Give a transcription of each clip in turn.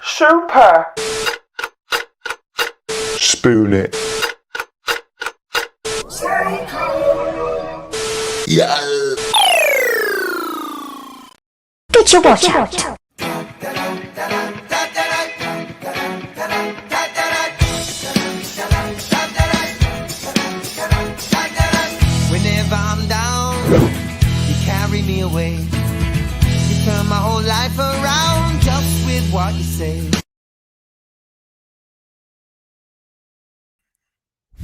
Super. Spoon it. Yeah. Get your watch out. Whenever I'm down, you carry me away. You turn my whole life around just with what you say.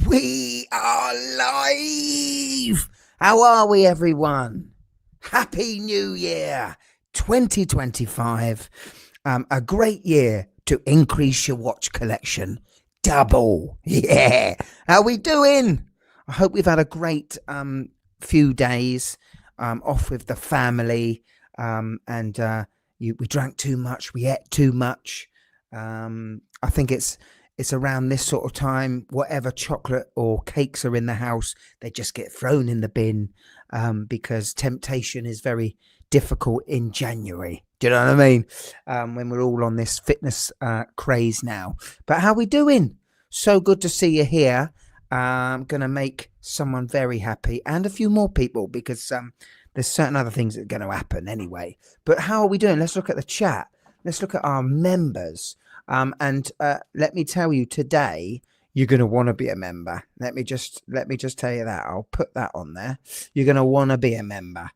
We are live. How are we, everyone? Happy New Year 2025. A great year to increase your watch collection. Double. Yeah. How we doing? I hope we've had a great few days off with the family. We drank too much. We ate too much. I think it's around this sort of time, whatever chocolate or cakes are in the house, they just get thrown in the bin because temptation is very difficult in January. Do you know what I mean? When we're all on this fitness craze now. But how we doing? So good to see you here. I'm going to make someone very happy and a few more people because there's certain other things that are going to happen anyway. But how are we doing? Let's look at the chat. Let's look at our members. And let me tell you, today you're going to want to be a member. Let me just tell you that. I'll put that on there. You're going to want to be a member.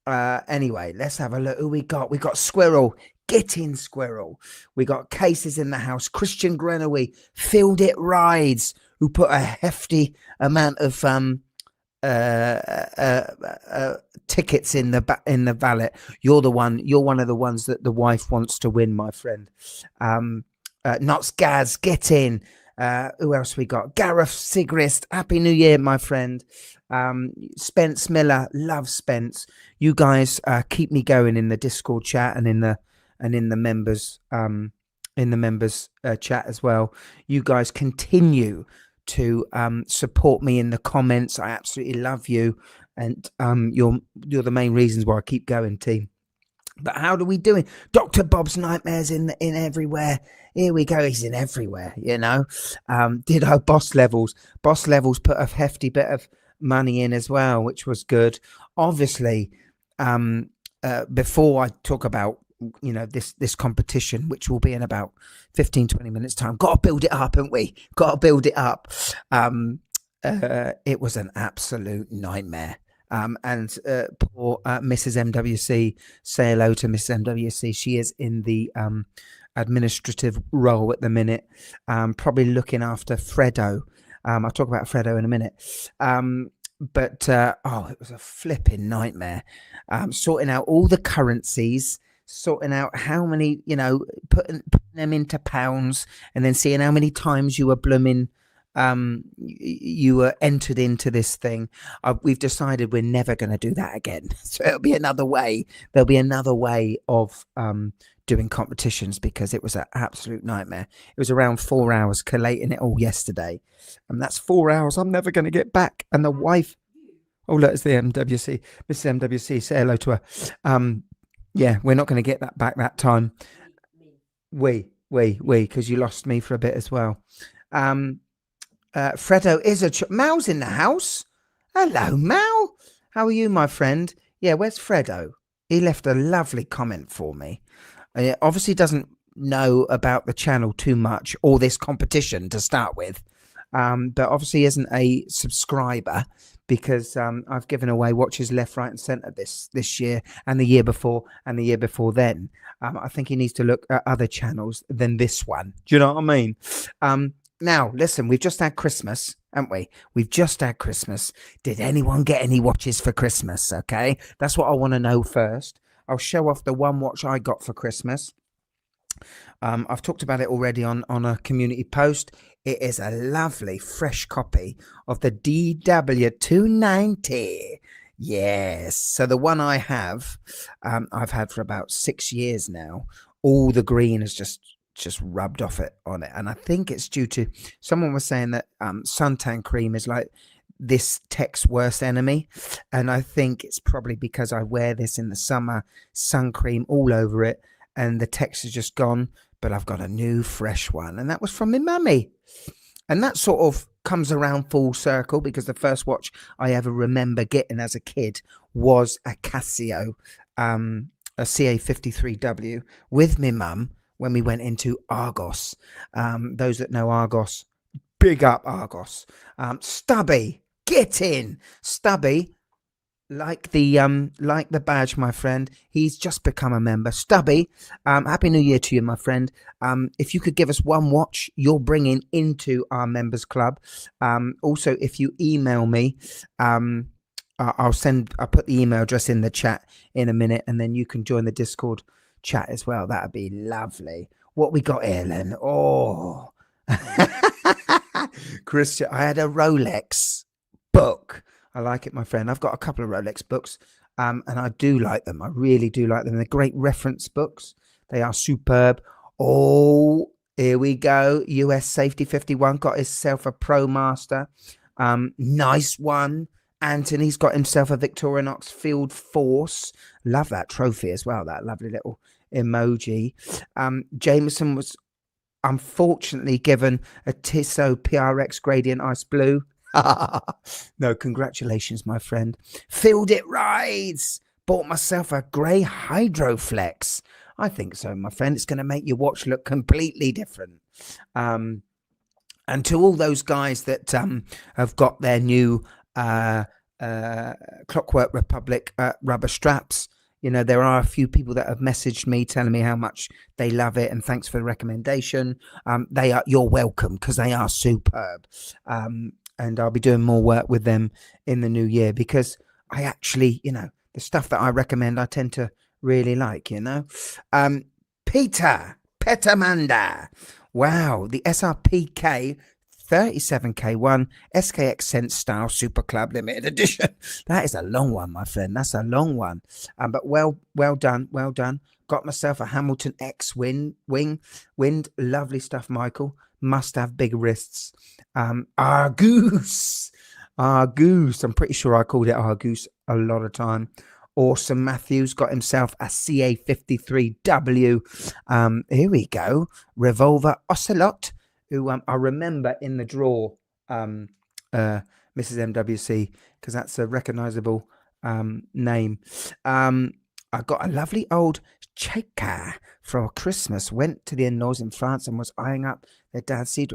Anyway, let's have a look. Who we got? We got Squirrel. Get in, Squirrel. We got Cases in the house. Christian Grenowy. Filled It Rides, who put a hefty amount of tickets in the ballot. You're one of the ones that the wife wants to win, my friend. Knots Gaz, get in. Who else we got? Gareth Sigrist, Happy New Year, my friend. Spence Miller, love Spence. You guys keep me going in the Discord chat and in the members chat as well. You guys continue to support me in the comments. I absolutely love you, and you're the main reasons why I keep going, team. But how are we doing? Dr. Bob's Nightmares in everywhere. Here we go. He's in everywhere, you know. Did our Boss Levels put a hefty bit of money in as well, which was good. Obviously, before I talk about this competition, which will be in about 15-20 minutes time, got to build it up, haven't we? Got to build it up. It was an absolute nightmare. And poor Mrs. MWC, say hello to Mrs. MWC. She is in the administrative role at the minute, probably looking after Fredo. I'll talk about Fredo in a minute. But it was a flipping nightmare. Sorting out all the currencies, sorting out how many, putting them into pounds, and then seeing how many times you were blooming, you were entered into this thing. We've decided we're never going to do that again. So it'll be another way. There'll be another way of doing competitions, because it was an absolute nightmare. It was around 4 hours collating it all yesterday, and that's 4 hours I'm never going to get back. And the wife, oh look, it's the MWC, Mrs. MWC. Say hello to her. Yeah, we're not going to get that back that time. We, because you lost me for a bit as well. Fredo is Mal's in the house. Hello, Mal. How are you, my friend? Yeah, where's Fredo? He left a lovely comment for me. He obviously doesn't know about the channel too much or this competition to start with. But obviously isn't a subscriber, because I've given away watches left, right and centre this year and the year before and the year before then. I think he needs to look at other channels than this one. Do you know what I mean? Now, listen, we've just had Christmas, haven't we? We've just had Christmas. Did anyone get any watches for Christmas? Okay, that's what I want to know first. I'll show off the one watch I got for Christmas. I've talked about it already on a community post. It is a lovely fresh copy of the DW290. Yes. So the one I have, I've had for about 6 years now. All the green is just rubbed off on it. And I think it's due to, someone was saying that suntan cream is like this tech's worst enemy, and I think it's probably because I wear this in the summer, sun cream all over it, and the text is just gone. But I've got a new fresh one, and that was from my mummy. And that sort of comes around full circle, because the first watch I ever remember getting as a kid was a Casio, a CA53W, with my mum when we went into Argos. Those that know Argos, big up Argos. Stubby, get in. Stubby, like the badge, my friend. He's just become a member. Stubby, happy new year to you, my friend. If you could give us one watch you're bringing into our members club. Also, if you email me, I'll put the email address in the chat in a minute, and then you can join the Discord chat as well. That'd be lovely. What we got here, Len? Oh, Christian, I had a Rolex book. I like it, my friend. I've got a couple of Rolex books, and I do like them. I really do like them. They're great reference books. They are superb. Oh, here we go. US Safety 51 got himself a Pro Master. Nice one. Anthony's got himself a Victorinox Field Force. Love that trophy as well. That lovely little emoji. Jameson was unfortunately given a Tissot PRX Gradient Ice Blue. No, congratulations, my friend. Filled it rides. Bought myself a grey Hydroflex. I think so, my friend. It's going to make your watch look completely different. And to all those guys that have got their new Clockwork Republic rubber straps, you know, there are a few people that have messaged me telling me how much they love it, and thanks for the recommendation. You're welcome, because they are superb. And I'll be doing more work with them in the new year, because I actually, you know, the stuff that I recommend, I tend to really like, you know. Peter Petamanda. Wow, the SRPK 37K1 SKX Sense Style Super Club Limited Edition. That is a long one, my friend. That's a long one. But well done. Well done. Got myself a Hamilton X Wind. Lovely stuff, Michael. Must have big wrists. Argus. I'm pretty sure I called it Argus a lot of time. Awesome. Matthews got himself a CA53W. Here we go. Revolver Ocelot, who I remember in the draw, Mrs. MWC, because that's a recognizable name. I got a lovely old Cheka for Christmas. Went to the in-laws in France and was eyeing up their dad's seed.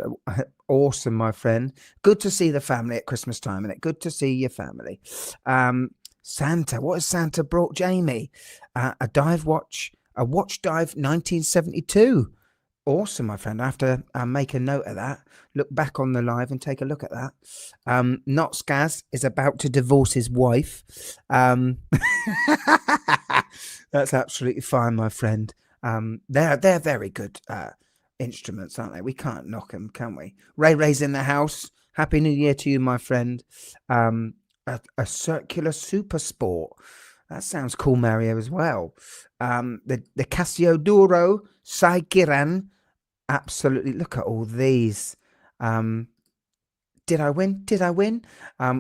Awesome, my friend. Good to see the family at Christmas time, isn't it? Good to see your family. Santa, what has Santa brought Jamie? A dive watch, a watch dive 1972. Awesome, my friend. I have to make a note of that. Look back on the live and take a look at that. Not Skaz is about to divorce his wife. That's absolutely fine, my friend. They're very good instruments, aren't they? We can't knock them, can we? Ray's in the house. Happy New Year to you, my friend. A circular Super Sport. That sounds cool, Mario, as well. The Casio Duro Saikiran. Absolutely. Look at all these. Did I win?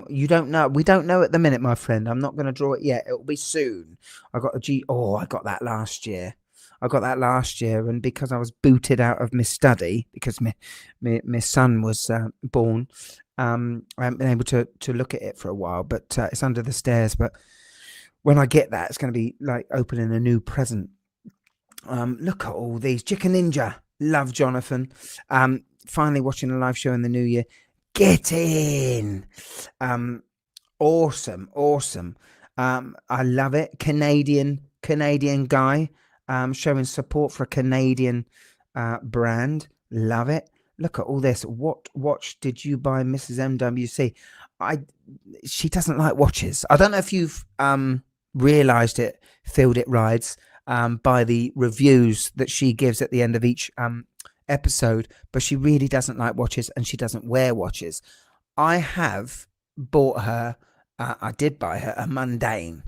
You don't know. We don't know at the minute, my friend. I'm not going to draw it yet. It'll be soon. I got I got that last year. And because I was booted out of my study because my son was born, I haven't been able to look at it for a while. But it's under the stairs. But when I get that, it's going to be like opening a new present. Look at all these. Chicken Ninja. Love Jonathan. Finally watching a live show in the new year. Get in. Awesome. I love it. Canadian guy showing support for a Canadian brand. Love it. Look at all this. What watch did you buy, Mrs. MWC? She doesn't like watches. I don't know if you've realized it, Filled It Rides, by the reviews that she gives at the end of each episode, but she really doesn't like watches and she doesn't wear watches. I have bought her, I did buy her a Mundane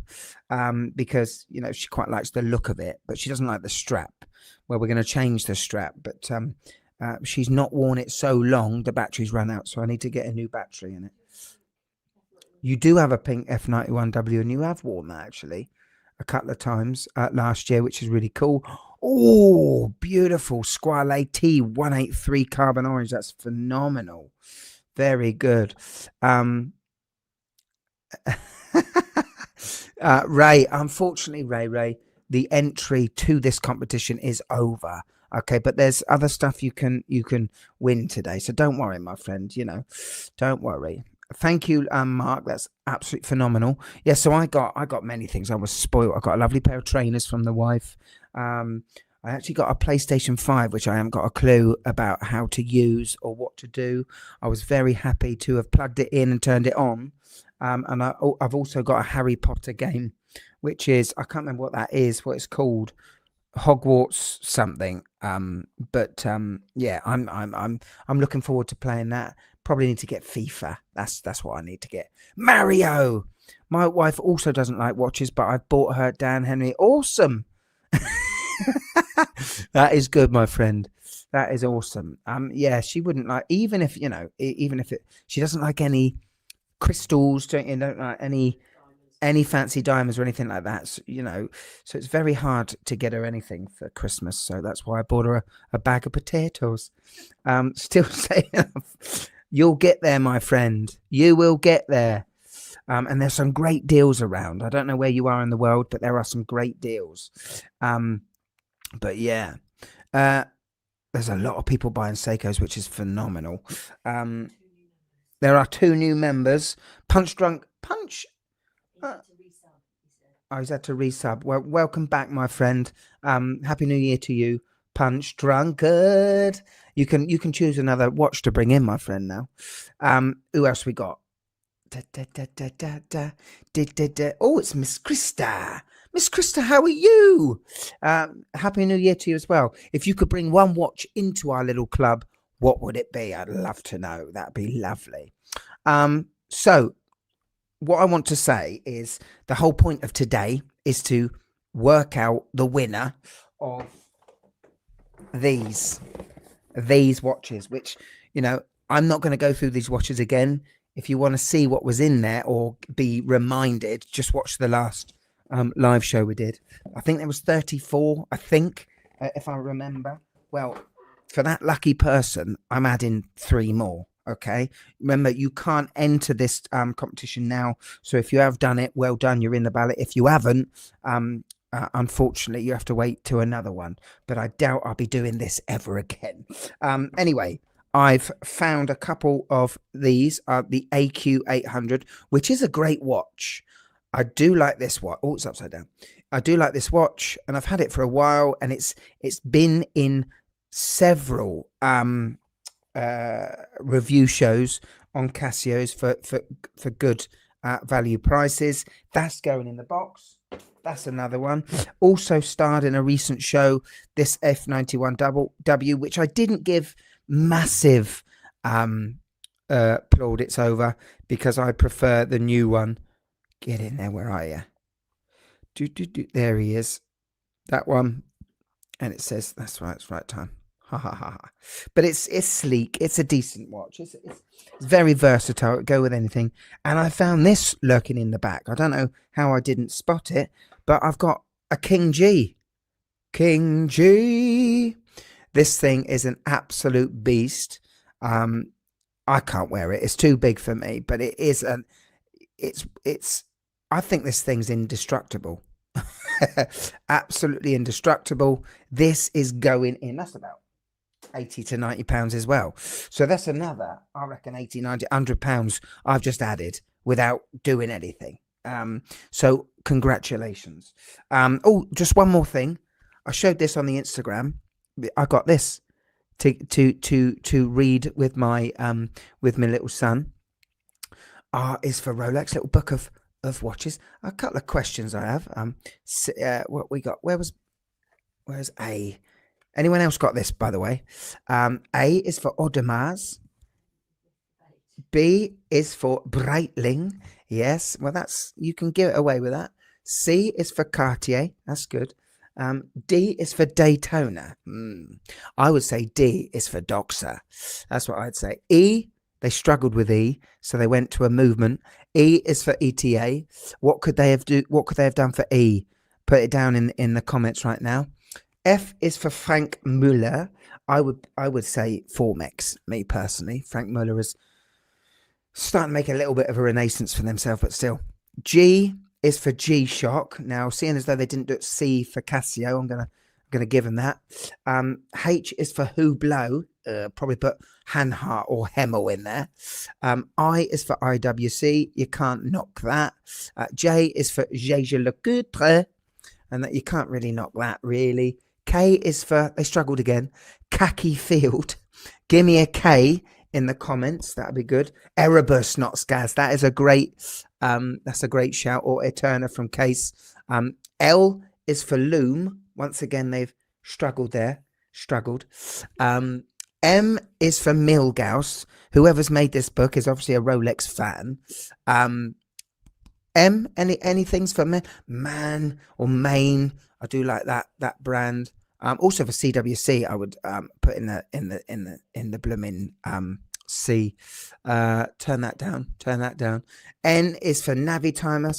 because, you know, she quite likes the look of it, but she doesn't like the strap. Well, we're going to change the strap, but she's not worn it so long, the battery's run out, so I need to get a new battery in it. You do have a pink F91W, and you have worn that actually a couple of times last year, which is really cool. Oh, beautiful Squale T183 carbon orange. That's phenomenal. Very good. Ray, unfortunately, Ray, the entry to this competition is over. Okay, but there's other stuff you can win today, so don't worry, my friend. Don't worry. Thank you, Mark. That's absolutely phenomenal. Yeah, so I got many things. I was spoiled. I got a lovely pair of trainers from the wife. I actually got a PlayStation 5, which I haven't got a clue about how to use or what to do. I was very happy to have plugged it in and turned it on. And I've also got a Harry Potter game, which is, I can't remember what that is, what it's called, Hogwarts something. Yeah, I'm looking forward to playing that. Probably need to get FIFA. That's what I need to get. Mario. My wife also doesn't like watches, but I've bought her Dan Henry. Awesome. That is good, my friend. That is awesome. Yeah, she wouldn't like, even if she doesn't like any crystals, don't like any fancy diamonds or anything like that. So, so it's very hard to get her anything for Christmas. So that's why I bought her a bag of potatoes. Still saying, you'll get there, my friend. You will get there. And there's some great deals around. I don't know where you are in the world, but there are some great deals. But yeah, there's a lot of people buying Seikos, which is phenomenal. There are 2 new members. Punch. Oh, he's had to resub. Well, welcome back, my friend. Happy New Year to you, Punch Drunkard. You can choose another watch to bring in, my friend. Now, who else we got? Oh, it's Miss Krista. Miss Krista, how are you? Happy New Year to you as well. If you could bring one watch into our little club, what would it be? I'd love to know. That'd be lovely. So what I want to say is the whole point of today is to work out the winner of these watches, which, I'm not going to go through these watches again. If you want to see what was in there or be reminded, just watch the last live show we did. I think there was 34, if I remember. Well, for that lucky person, I'm adding 3 more. Okay, remember, you can't enter this competition now, so if you have done it, well done, you're in the ballot. If you haven't, unfortunately, you have to wait to another one, but I doubt I'll be doing this ever again. Anyway, I've found a couple of these, the AQ800, which is a great watch. I do like this watch. Oh, it's upside down. I do like this watch, and I've had it for a while, and it's been in several review shows on Casios for good value prices. That's going in the box. That's another one. Also starred in a recent show, this F91W, which I didn't give massive plaudits over because I prefer the new one. Get in there, where are you? There he is. That one. And it says, that's right, it's right time. Ha ha ha. But it's sleek. It's a decent watch. It's very versatile. It'll go with anything. And I found this lurking in the back. I don't know how I didn't spot it, but I've got a King G. King G. This thing is an absolute beast. I can't wear it. It's too big for me, but it is I think this thing's indestructible. Absolutely indestructible. This is going in. That's about 80 to 90 pounds as well. So that's another, I reckon, 80, 90, 100 pounds I've just added without doing anything. So congratulations. Oh, just one more thing. I showed this on the Instagram. I got this to read with my little son. Is for Rolex, little book of watches. A couple of questions I have. What we got? Where's A? Anyone else got this, by the way? A is for Audemars. B is for Breitling. Yes, well, you can give it away with that. C is for Cartier. That's good. D is for Daytona. I would say D is for Doxa. That's what I'd say. E They struggled with E, so they went to a movement. E is for ETA. What could they have done for E? Put it down in the comments right now. F is for Frank Muller. I would say Formex, me personally. Frank Muller is starting to make a little bit of a renaissance for themselves, but still. G is for G-Shock. Now, seeing as though they didn't do C for Casio, I'm gonna give them that. H is for Hublot. Probably put Hanhart or Hemel in there. I is for IWC. You can't knock that. J is for Jaeger Le Coutre, and that you can't really knock that really. K is for, they struggled again, Khaki Field. Give me a K in the comments. That'd be good. Erebus, not Skaz. That is a great. That's a great shout. Or Eterna from Case. L is for Loom. Once again, they've struggled there. M is for Milgauss. Whoever's made this book is obviously a Rolex fan. M, any things for Man or Maine? I do like that brand. Also for CWC, I would put in the blooming C. Turn that down. N is for Navitimer.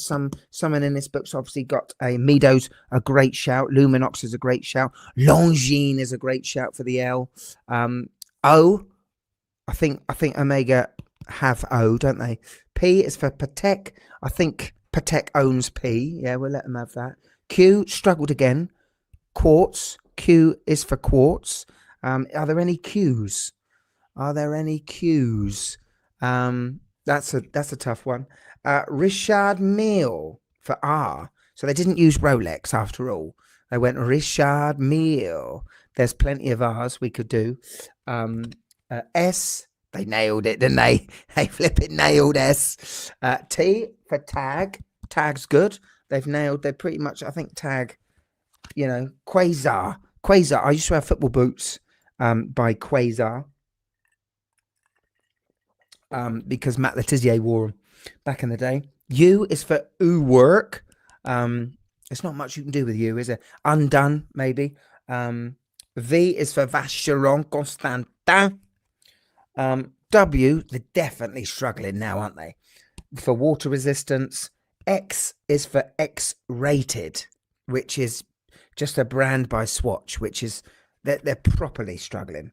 Someone in this book's obviously got a Meadows, a great shout. Luminox is a great shout. Longines is a great shout for the L. O, I think Omega have O, don't they? P is for Patek. I think Patek owns P. Yeah, we'll let them have that. Q struggled again. Quartz. Q is for Quartz. Are there any Qs? That's a tough one. Richard Mille for R. So they didn't use Rolex after all. They went Richard Mille. There's plenty of R's we could do. S, they nailed it, didn't they? They flipping nailed S. T for Tag. Tag's good. They've pretty much, I think Tag, Quasar. I used to have football boots by Quasar. Because Matt Letizia wore them back in the day. U is for Uwork. It's not much you can do with U, is it? Undone, maybe. V is for Vacheron Constantin. W, they're definitely struggling now, aren't they? For water resistance. X is for X-rated, which is just a brand by Swatch, which is they're properly struggling.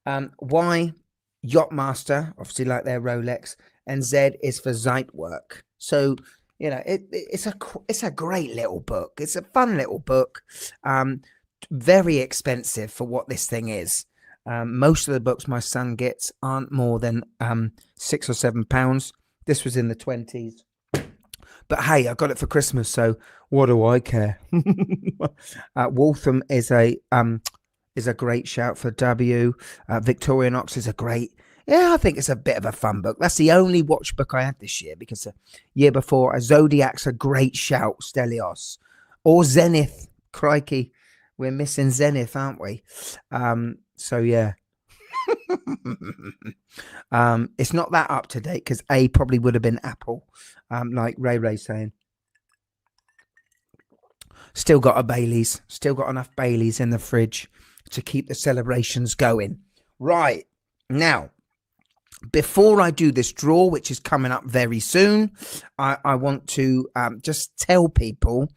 Y, Yachtmaster, obviously like their Rolex, and Z is for Zeitwerk. So it's a great little book. It's a fun little book. Very expensive for what this thing is. Most of the books my son gets aren't more than £6 or £7. This was in the 20s. But hey, I got it for Christmas, so what do I care? Waltham is a great shout for W. Victorinox is a great. Yeah, I think it's a bit of a fun book. That's the only watch book I had this year, because the year before, Zodiac's a great shout, Stelios. Or Zenith. Crikey, we're missing Zenith, aren't we? So, yeah. It's not that up to date, because A probably would have been Apple, like Ray saying. Still got a Baileys. Still got enough Baileys in the fridge to keep the celebrations going. Right. Now, before I do this draw, which is coming up very soon, I want to just tell people,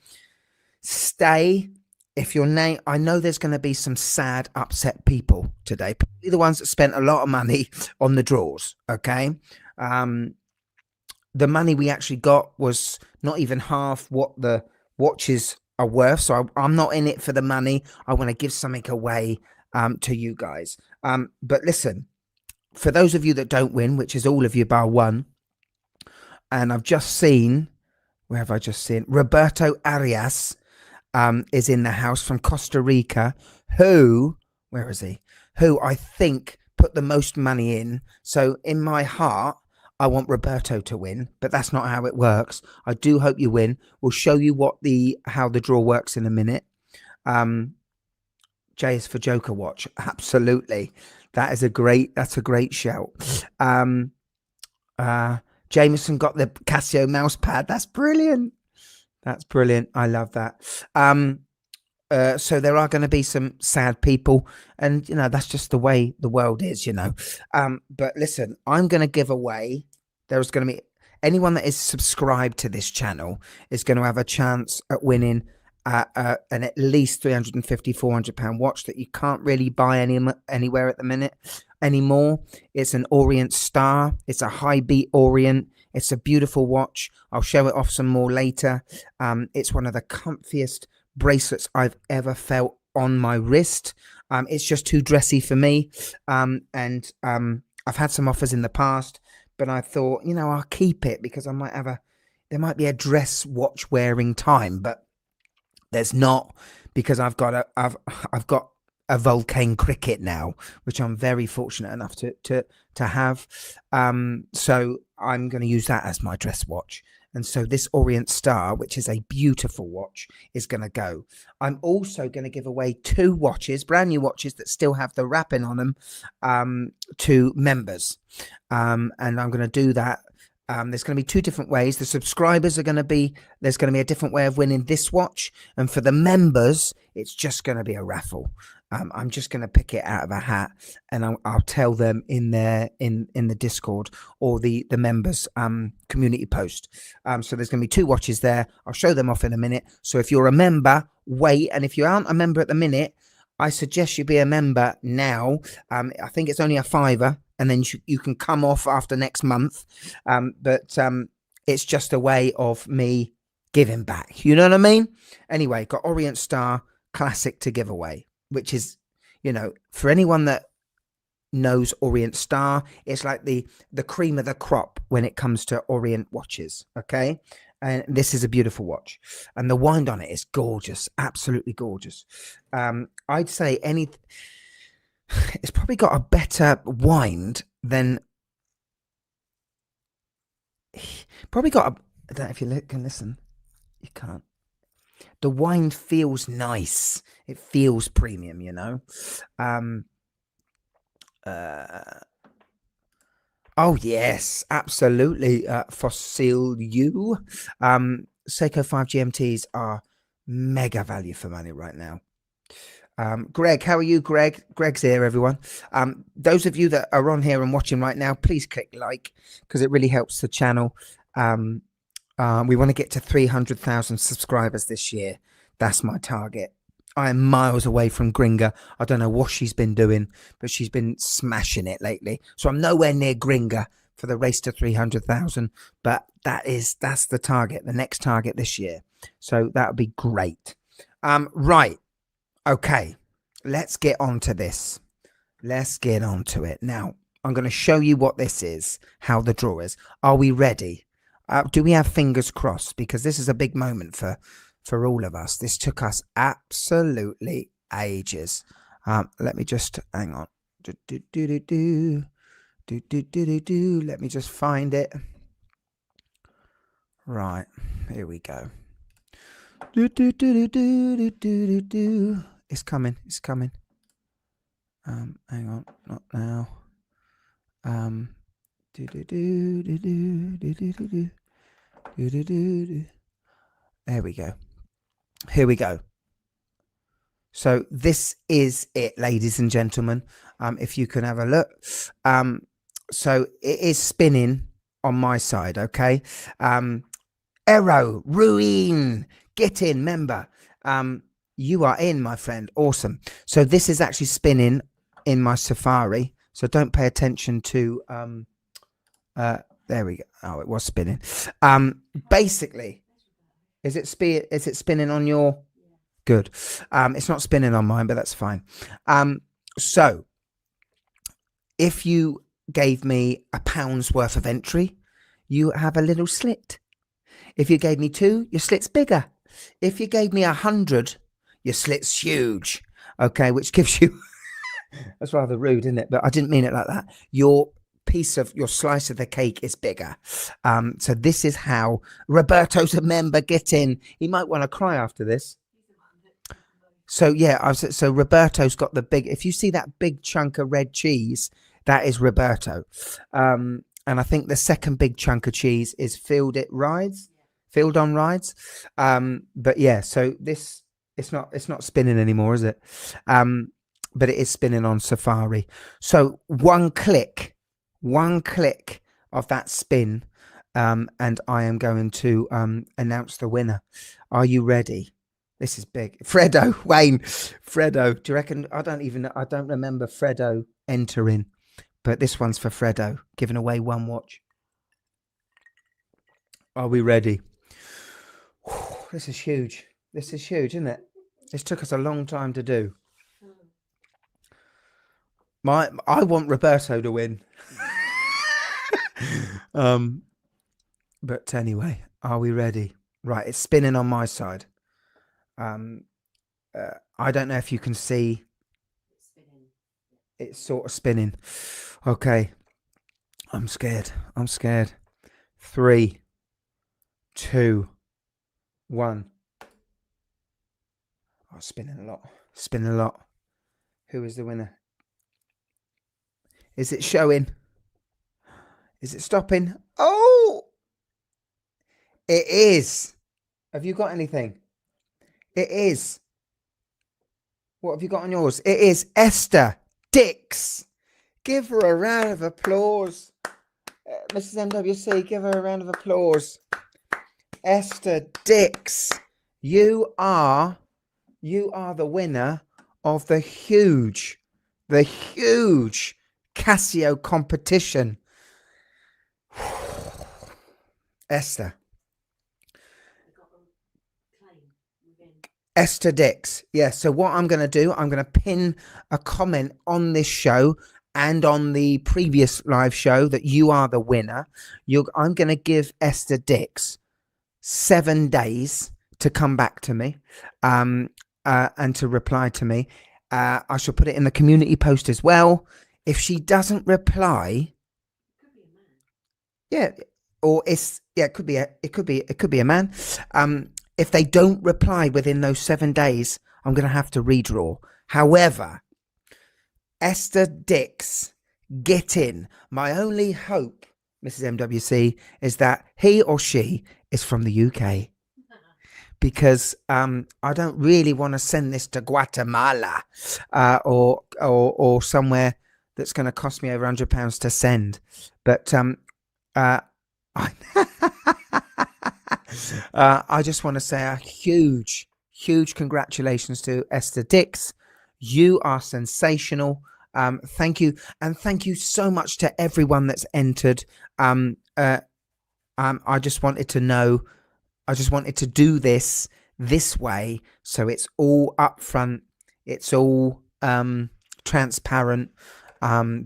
stay. If your name, I know there's going to be some sad, upset people today, probably the ones that spent a lot of money on the draws. Okay. The money we actually got was not even half what the watches are worth. So I'm not in it for the money. I want to give something away to you guys. But listen, for those of you that don't win, which is all of you bar one, and I've just seen, where have I just seen? Roberto Arias is in the house from Costa Rica, where is he? Who I think put the most money in. So in my heart, I want Roberto to win, but that's not how it works. I do hope you win. We'll show you how the draw works in a minute. J is for Joker Watch. Absolutely. That's a great shout. Jameson got the Casio mouse pad. That's brilliant. I love that. So there are going to be some sad people, and that's just the way the world is. But listen, I'm going to give away. There's going to be anyone that is subscribed to this channel is going to have a chance at winning an at least £350, £400 watch that you can't really buy anywhere at the minute anymore. It's an Orient Star. It's a high beat Orient. It's a beautiful watch. I'll show it off some more later. It's one of the comfiest bracelets I've ever felt on my wrist. It's just too dressy for me. And I've had some offers in the past, but I thought, I'll keep it because there might be a dress watch wearing time, but there's not, because I've got a Vulcan cricket now, which I'm very fortunate enough to have. So I'm going to use that as my dress watch. And so this Orient Star, which is a beautiful watch, is going to go. I'm also going to give away 2 watches, brand new watches that still have the wrapping on them, to members. And I'm going to do that. There's going to be 2 different ways. The subscribers there's going to be a different way of winning this watch. And for the members, it's just going to be a raffle. I'm just going to pick it out of a hat, and I'll tell them in the Discord or the members community post. So there's going to be 2 watches there. I'll show them off in a minute. So if you're a member, wait. And if you aren't a member at the minute, I suggest you be a member now. I think it's only a £5, and then you can come off after next month. But it's just a way of me giving back. You know what I mean? Anyway, got Orient Star Classic to give away, which is, for anyone that knows Orient Star, it's like the cream of the crop when it comes to Orient watches. Okay. And this is a beautiful watch, and the wind on it is gorgeous. Absolutely gorgeous. I'd say it's probably got a better wind than I don't know if you can listen. You can't. The wine feels nice. It feels premium, Oh, yes, absolutely. Fossil U. Seiko 5 GMTs are mega value for money right now. Greg, how are you, Greg? Greg's here, everyone. Those of you that are on here and watching right now, please click like, because it really helps the channel. We want to get to 300,000 subscribers this year. That's my target. I am miles away from Gringa. I don't know what she's been doing, but she's been smashing it lately. So I'm nowhere near Gringa for the race to 300,000. But that's the target, the next target this year. So that would be great. Right. Okay. Let's get on to this. Let's get on to it. Now, I'm going to show you what this is, how the draw is. Are we ready? Do we have fingers crossed? Because this is a big moment for all of us. This took us absolutely ages. Let me just hang on. Let me just find it. Right, here we go. It's coming. It's coming. Hang on, not now. There we go. Here we go. So this is it, ladies and gentlemen. If you can have a look. So it is spinning on my side, okay? Ero, Ruin, get in, member. You are in, my friend. Awesome. So this is actually spinning in my Safari. So don't pay attention to there we go. Oh, it was spinning. Basically, is it spinning on your? Good. It's not spinning on mine, but that's fine. So if you gave me £1 worth of entry, you have a little slit. If you gave me 2, your slit's bigger. If you gave me 100, your slit's huge. Okay, which gives you that's rather rude, isn't it? But I didn't mean it like that. Your slice of the cake is bigger. So this is how Roberto's a member. Get in. He might want to cry after this. So yeah, so Roberto's got the big. If you see that big chunk of red cheese, that is Roberto. And I think the second big chunk of cheese is Field on Rides. But yeah, so this It's not spinning anymore, is it? But it is spinning on Safari. So one click of that spin, and I am going to announce the winner. Are you ready? This is big. Fredo, Wayne, Fredo. Do you reckon? I don't remember Fredo entering, but this one's for Fredo, giving away one watch. Are we ready? This is huge. This is huge, isn't it? This took us a long time to do. I want Roberto to win. But anyway, are we ready? Right, it's spinning on my side. I don't know if you can see. It's sort of spinning. Okay. I'm scared. 3, 2, 1. Oh, spinning a lot. Who is the winner? Is it showing? Is it stopping? Oh, it is. Have you got anything? It is. What have you got on yours? It is Esther Dix. Give her a round of applause. Mrs. MWC, give her a round of applause. Esther Dix, you are the winner of the huge Casio competition. Esther Dix. Yeah, so what I'm going to do, I'm going to pin a comment on this show and on the previous live show that you are the winner. I'm going to give Esther Dix 7 days to come back to me and to reply to me. I shall put it in the community post as well. If she doesn't reply, it could be a man. If they don't reply within those 7 days, I'm going to have to redraw. However, Esther Dix, get in. My only hope, Mrs. MWC, is that he or she is from the UK. Because I don't really want to send this to Guatemala or somewhere that's going to cost me over £100 to send. But I just want to say a huge congratulations to Esther Dix. You are sensational. Thank you. And thank you so much to everyone that's entered. I just wanted to know. I just wanted to do this way, so it's all upfront, it's all transparent,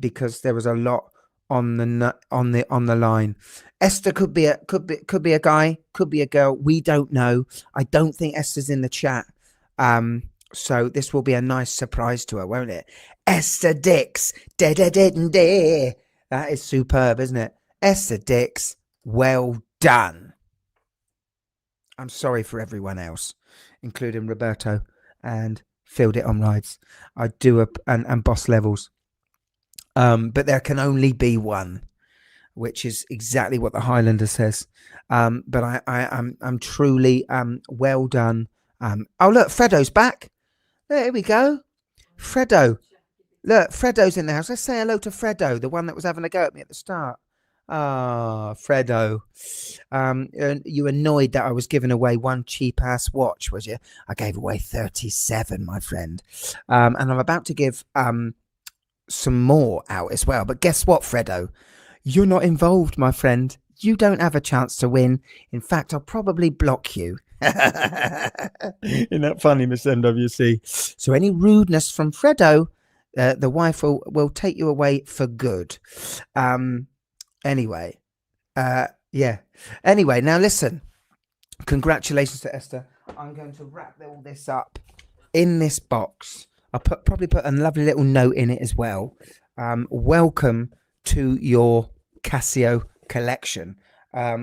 because there was a lot on the line. Esther could be a guy, could be a girl. We don't know. I don't think Esther's in the chat. So this will be a nice surprise to her, won't it? Esther Dix, that is superb, isn't it? Esther Dix, well done. I'm sorry for everyone else, including Roberto and Field It on Rides. I do and Boss Levels. But there can only be one, which is exactly what the Highlander says. But I'm truly well done. Oh look, Fredo's back. There we go. Fredo. Look, Fredo's in the house. Let's say hello to Fredo, the one that was having a go at me at the start. Ah, Fredo. You annoyed that I was giving away one cheap ass watch, was you? I gave away 37, my friend. And I'm about to give some more out as well. But guess what, Fredo? You're not involved, my friend. You don't have a chance to win. In fact, I'll probably block you. Isn't that funny, Miss MWC? So any rudeness from Fredo, the wife will take you away for good. Anyway, yeah. Anyway, now listen. Congratulations to Esther. I'm going to wrap all this up in this box. I'll probably put a lovely little note in it as well. Welcome to your Casio collection,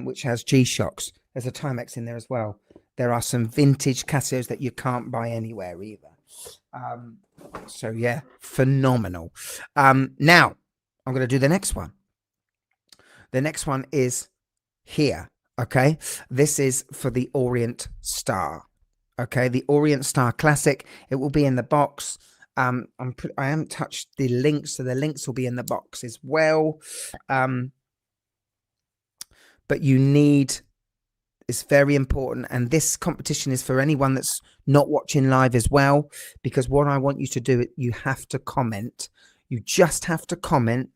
which has G-Shocks. There's a Timex in there as well. There are some vintage Casios that you can't buy anywhere either. So yeah, phenomenal. Now I'm going to do the next one. The next one is here. Okay, this is for the Orient Star. Okay, the Orient Star Classic. It will be in the box. I haven't touched the links, so the links will be in the box as well. But you need, it's very important, and this competition is for anyone that's not watching live as well, because what I want you to do, you have to comment. You just have to comment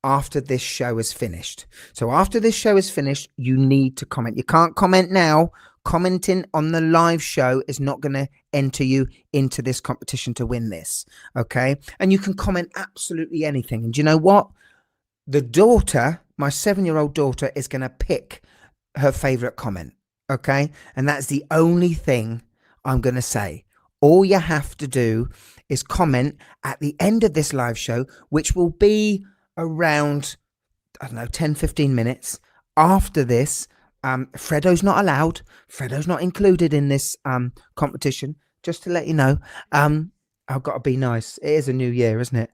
after this show is finished. So after this show is finished, you need to comment. You can't comment now. Commenting on the live show is not going to enter you into this competition to win this. Okay. And you can comment absolutely anything. And do you know what? The daughter, my 7-year-old daughter, is going to pick her favorite comment. Okay. And that's the only thing I'm going to say. All you have to do is comment at the end of this live show, which will be around, I don't know, 10-15 minutes after this. Fredo's not allowed. Fredo's not included in this competition, just to let you know. I've got to be nice. It is a new year, isn't it?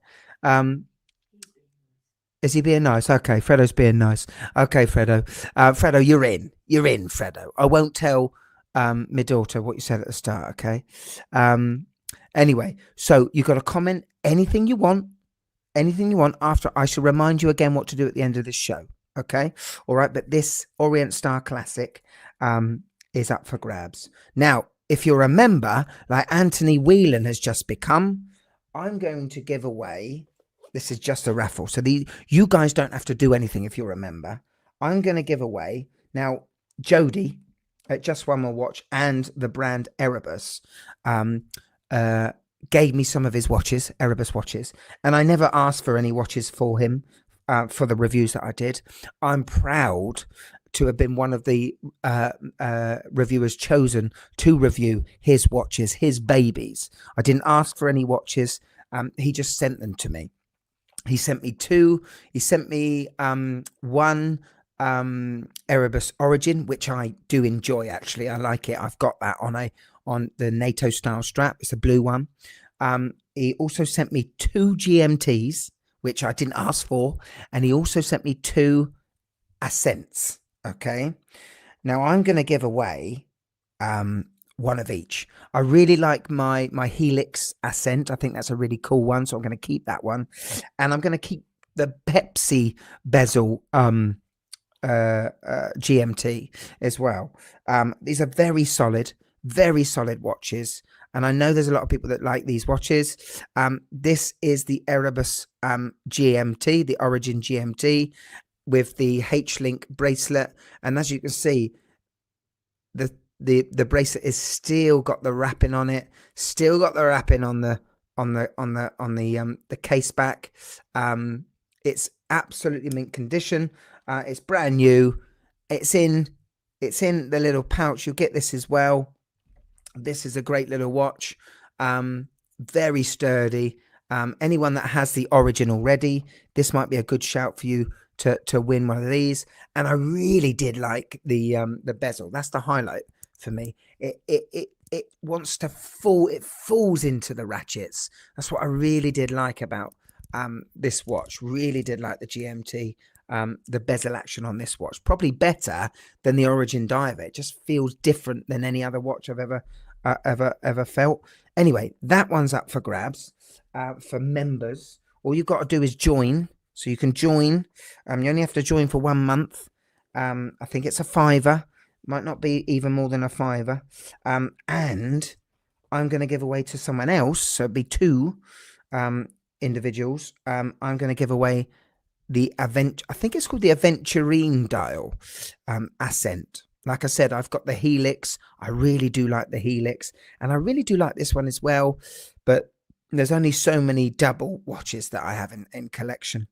Is he being nice? Okay, Fredo's being nice. Okay, Fredo. Fredo, you're in. You're in, Fredo. I won't tell my daughter what you said at the start, okay? Anyway, so you've got to comment anything you want. Anything you want after. I shall remind you again what to do at the end of this show. Okay. All right. But this Orient Star Classic is up for grabs. Now, if you're a member, like Anthony Whelan has just become, I'm going to give away. This is just a raffle. So you guys don't have to do anything if you're a member. I'm going to give away. Now, Jody at Just One More Watch and the brand Arabus gave me some of his watches, Arabus watches, and I never asked for any watches for him for the reviews that I did. I'm proud to have been one of the reviewers chosen to review his watches, his babies. I didn't ask for any watches. He just sent them to me. He sent me two. He sent me one Arabus Origin, which I do enjoy, actually. I like it. I've got that on the NATO style strap. It's a blue one. He also sent me two GMTs, which I didn't ask for. And he also sent me two Ascents. Okay. Now I'm going to give away one of each. I really like my Helix Ascent. I think that's a really cool one. So I'm going to keep that one. And I'm going to keep the Pepsi bezel GMT as well. These are very solid watches. And I know there's a lot of people that like these watches. This is the Arabus GMT, the Origin GMT, with the H-Link bracelet. And as you can see, the bracelet is still got the wrapping on it, still got the wrapping on the case back. It's absolutely mint condition. It's brand new. It's in the little pouch. You'll get this as well. This is a great little watch. Very sturdy. Anyone that has the Origin already, this might be a good shout for you to win one of these. And I really did like the bezel. That's the highlight for me. It wants to fall. It falls into the ratchets. That's what I really did like about this watch. Really did like the GMT. The bezel action on this watch, probably better than the Origin diver. It just feels different than any other watch I've ever felt. Anyway, that one's up for grabs. For members, all you've got to do is join. So you can join. You only have to join for 1 month. I think it's a £5. Might not be even more than a £5. And I'm going to give away to someone else. So it'd be two individuals. I'm going to give away the I think it's called the Aventurine dial Ascent. Like I said, I've got the Helix. I really do like the Helix, and I really do like this one as well. But there's only so many double watches that I have in collection.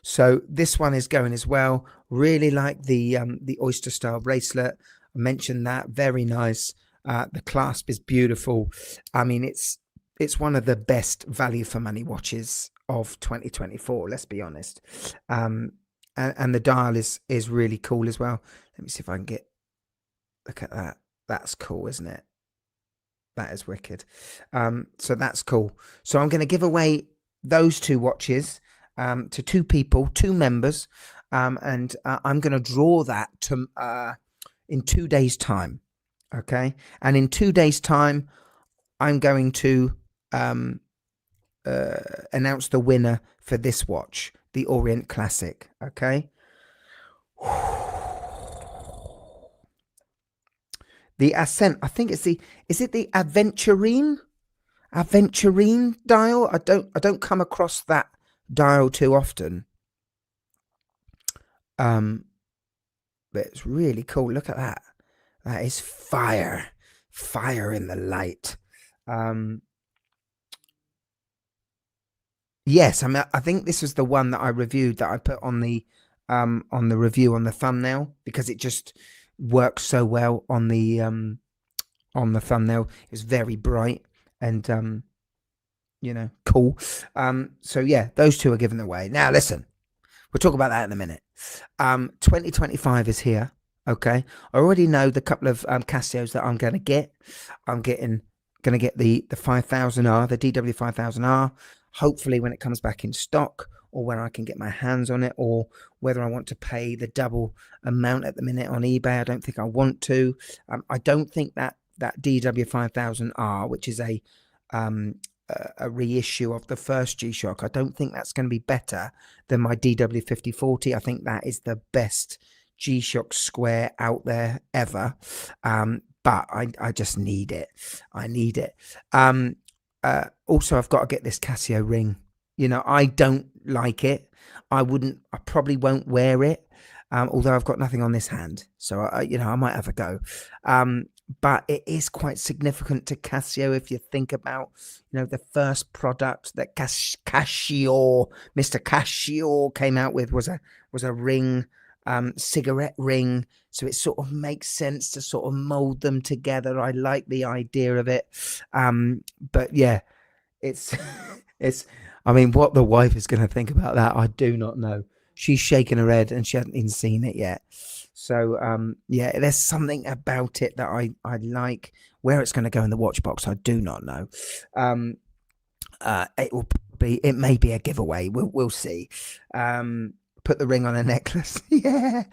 So this one is going as well. Really like the oyster style bracelet. I mentioned that. Very nice. The clasp is beautiful. I mean, it's one of the best value for money watches of 2024. Let's be honest. And the dial is really cool as well. Let me see if I can look at that. That's cool, isn't it? That is wicked. So that's cool. So I'm going to give away those two watches to two people, two members, and I'm going to draw that in 2 days' time. Okay. And in 2 days' time, I'm going to announce the winner for this watch, the Orient Classic. Okay. The Ascent, I think is it the Aventurine dial? I don't come across that dial too often. But it's really cool. Look at that. That is fire in the light. Yes, I mean, I think this was the one that I reviewed, that I put on the review on the thumbnail, because it just works so well on the thumbnail. It was very bright and cool. So yeah, those two are given away. Now listen, we'll talk about that in a minute. 2025 is here. Okay, I already know the couple of Casios that I'm going to get. I'm going to get the 5000R, the DW 5000R. Hopefully when it comes back in stock, or when I can get my hands on it, or whether I want to pay the double amount at the minute on eBay. I don't think I want to. I don't think that DW 5000R, which is a reissue of the first G-Shock, I don't think that's going to be better than my DW 5040. I think that is the best G-Shock square out there ever. But I just need it. I need it. Also, I've got to get this Casio ring. I don't like it. I probably won't wear it. Although I've got nothing on this hand, so I might have a go. But it is quite significant to Casio if you think about, the first product that Mr. Casio came out with was a ring, cigarette ring. So it sort of makes sense to sort of mold them together. I like the idea of it. But yeah, it's I mean, what the wife is going to think about that, I do not know. She's shaking her head and she hasn't even seen it yet. So yeah, there's something about it that I like. Where it's going to go in the watch box, I do not know. It may be a giveaway. We'll see. Put the ring on a necklace. Yeah.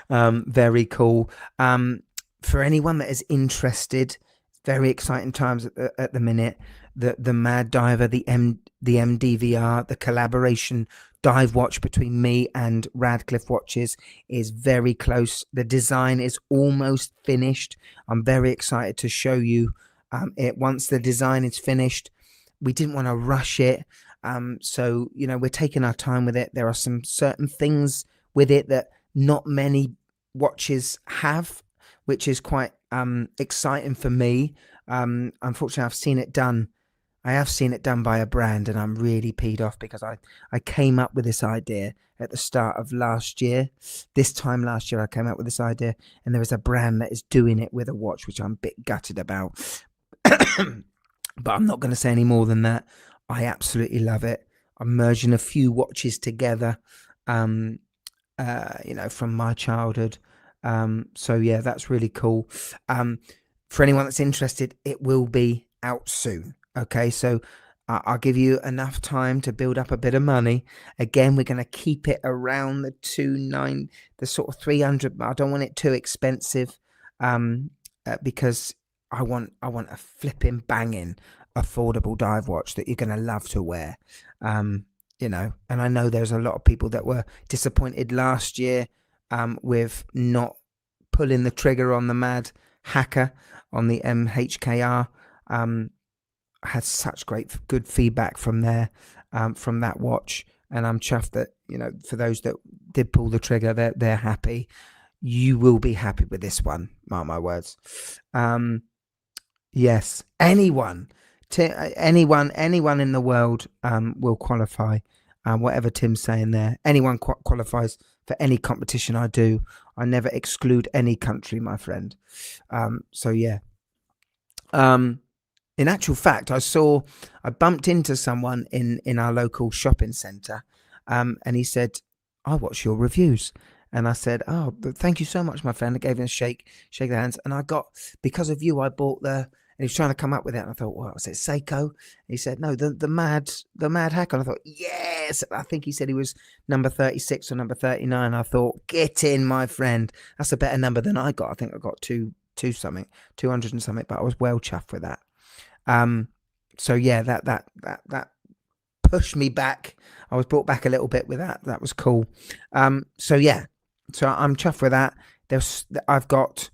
Very cool. For anyone that is interested, very exciting times at the minute. The Mad Diver, the MDVR, the collaboration dive watch between me and Radcliffe Watches is very close. The design is almost finished. I'm very excited to show you it once the design is finished. We didn't want to rush it. So, we're taking our time with it. There are some certain things with it that not many watches have, which is quite exciting for me. Unfortunately, I have seen it done by a brand, and I'm really peed off because I came up with this idea at the start of last year. This time last year, I came up with this idea, and there is a brand that is doing it with a watch, which I'm a bit gutted about. But I'm not going to say any more than that. I absolutely love it. I'm merging a few watches together, from my childhood. So yeah, that's really cool. For anyone that's interested, it will be out soon. Okay, so I'll give you enough time to build up a bit of money. Again, we're going to keep it around the the sort of 300. I don't want it too expensive, because I want a flipping banging affordable dive watch that you're going to love to wear. And I know there's a lot of people that were disappointed last year with not pulling the trigger on the Mad Hacker, on the MHKR. I had such good feedback from from that watch, and I'm chuffed that for those that did pull the trigger, they're happy. You will be happy with this one, mark my words. Yes, anyone in the world will qualify. Whatever Tim's saying there, anyone qualifies for any competition I do. I never exclude any country, my friend. So yeah. In actual fact, I bumped into someone in our local shopping centre, and he said, "I watch your reviews." And I said, "Oh, thank you so much, my friend." I gave him a shake the hands, and because of you, I bought and he was trying to come up with it, and I thought, what was it, Seiko? And he said, no, the Mad Hacker. And I thought, yes. I think he said he was number 36 or number 39. I thought, get in, my friend. That's a better number than I got. I think I got 200 and something, but I was well chuffed with that. So yeah, that pushed me back. I was brought back a little bit with that. That was cool. So yeah, so I'm chuffed with that. I've got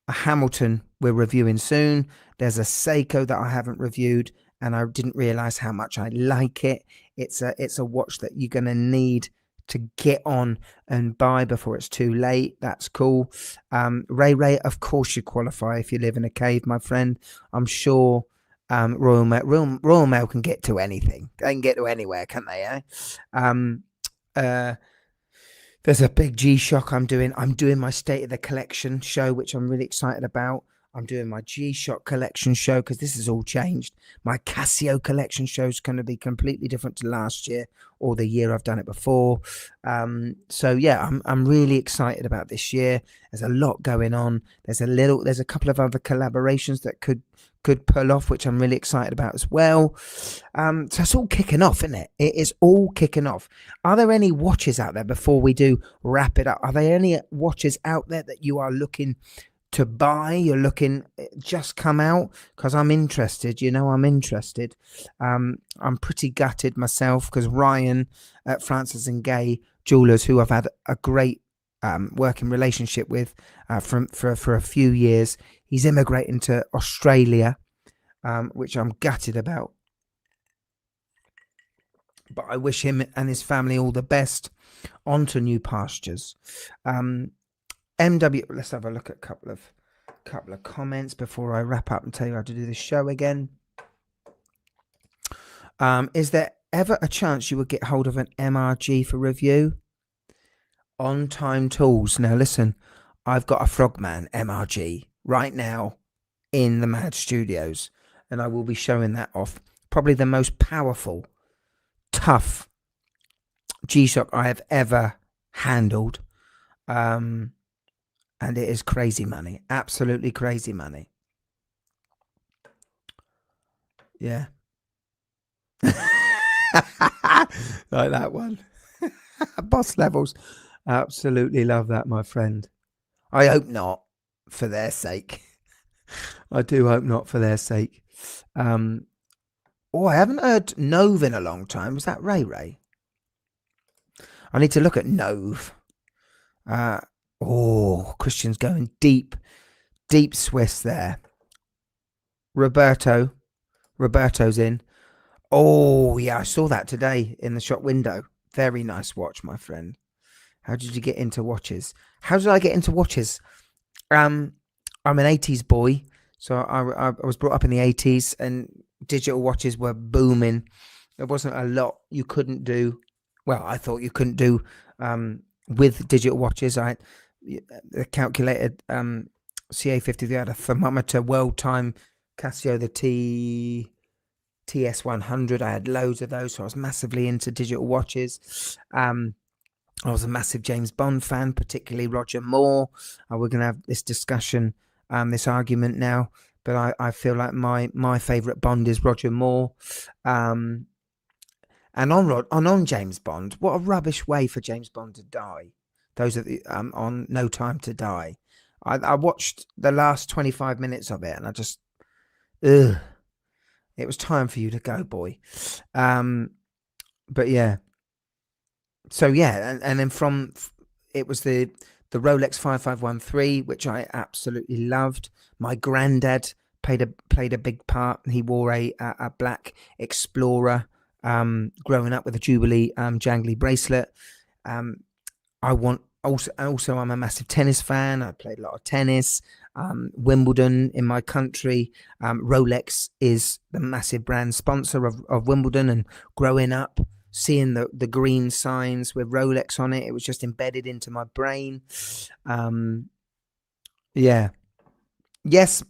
a Hamilton we're reviewing soon. There's a Seiko that I haven't reviewed, and I didn't realize how much I like it. It's a watch that you're gonna need to get on and buy before it's too late. That's cool. Ray, of course you qualify if you live in a cave, my friend. I'm sure Royal Mail can get to anything. They can get to anywhere, can't they? There's a big G-Shock I'm doing my State of the Collection show, which I'm really excited about. I'm doing my G-Shock collection show because this has all changed. My Casio collection show is going to be completely different to last year or the year I've done it before. So yeah, I'm really excited about this year. There's a lot going on. There's a couple of other collaborations that could pull off, which I'm really excited about as well. So it's all kicking off, isn't it? It is all kicking off. Are there any watches out there before we do wrap it up? Are there any watches out there that you are looking to buy? You're looking just come out? Because I'm interested. I'm interested. I'm pretty gutted myself because Ryan at Francis and Gay Jewelers, who I've had a great working relationship with for a few years, he's immigrating to Australia, which I'm gutted about. But I wish him and his family all the best on to new pastures. MW, let's have a look at a couple of comments before I wrap up and tell you how to do the show again. Is there ever a chance you would get hold of an MRG for review? On Time Tools. Now listen, I've got a Frogman MRG right now in the Mad Studios, and I will be showing that off. Probably the most powerful, tough G-Shock I have ever handled. And it is crazy money. Absolutely crazy money. Yeah. Like that one. Boss levels. Absolutely love that, my friend. I hope not, for their sake. I do hope not, for their sake. I haven't heard Nove in a long time. Was that Ray? I need to look at Nove. Christian's going deep Swiss there. Roberto's in. Oh yeah, I saw that today in the shop window. Very nice watch, my friend. How did you get into watches? How did I get into watches? I'm an 80s boy, so I was brought up in the 80s, and digital watches were booming. There wasn't a lot you couldn't do. Well, I thought you couldn't do with digital watches. The calculated CA50, they had a thermometer, world time, Casio, the TS100. I had loads of those, so I was massively into digital watches. I was a massive James Bond fan, particularly Roger Moore. We're going to have this discussion, this argument now, but I feel like my favourite Bond is Roger Moore. And on James Bond, what a rubbish way for James Bond to die. Those are the on No Time to Die. I watched the last 25 minutes of it, and I just, it was time for you to go, boy. But yeah. So yeah, and then it was the Rolex 5513, which I absolutely loved. My granddad played a big part. He wore a black Explorer, growing up with a Jubilee jangly bracelet. Also, I'm a massive tennis fan. I played a lot of tennis. Wimbledon in my country. Rolex is the massive brand sponsor of Wimbledon, and growing up, seeing the green signs with Rolex on it, it was just embedded into my brain. Yeah. Yes,